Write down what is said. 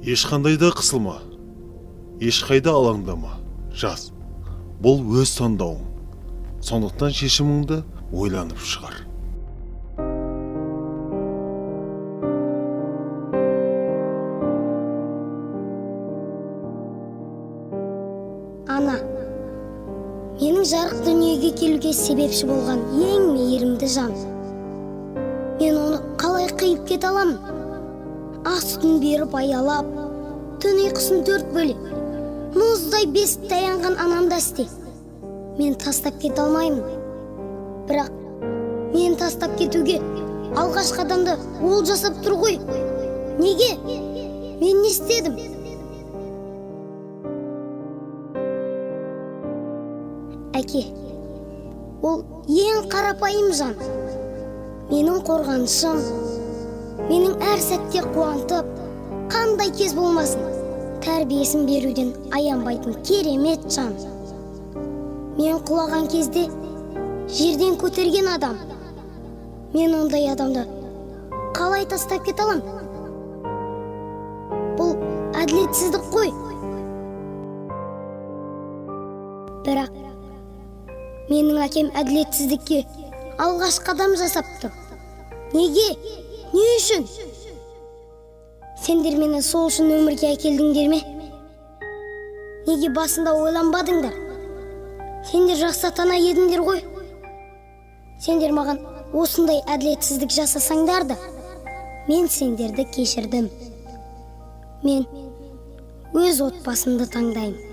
Ешқандай да қысылма, ешқайда алаңдама, жаз. Бұл өз таңдауың. Сондықтан шешіміңді ойланып шығар. Ана, менің жарық дүниеге келуге себепші болған ең мейірімді жан. Мен оны қалай қиып кете аламын? Ақ сүтін беріп аялап, түн ұйқысын 4 бөліп, мұздай бесік таянған анамды істе. Мен тастап кете алмаймын. Бірақ мен тастап кетуге алғашқы адамды ол жасап тұр ғой. Неге? Мен не істедім? Әке, ол ең қарапайым жан. Менің қорғанышым, менің әр сәтте қуантып, қандай кез болмасын, тәрбиесін беруден аянбайтын керемет жан. Мен құлаған кезде жерден көтерген адам. Мен ондай адамды қалай тастап кете алам? Бұл әділетсіздік қой. Бірақ менің әкем әділетсіздікке алғашқы қадам жасапты. Неге? Не үшін? Сендер мені сол үшін өмірге әкелдіңдер ме? Неге басында ойланбадыңдар? Сендер жақсы ата-ана едіңдер ғой. Сендер маған осындай әділетсіздік жасасаңдар да, мен сендерді кешірдім. Мен өз отбасымды таңдаймын.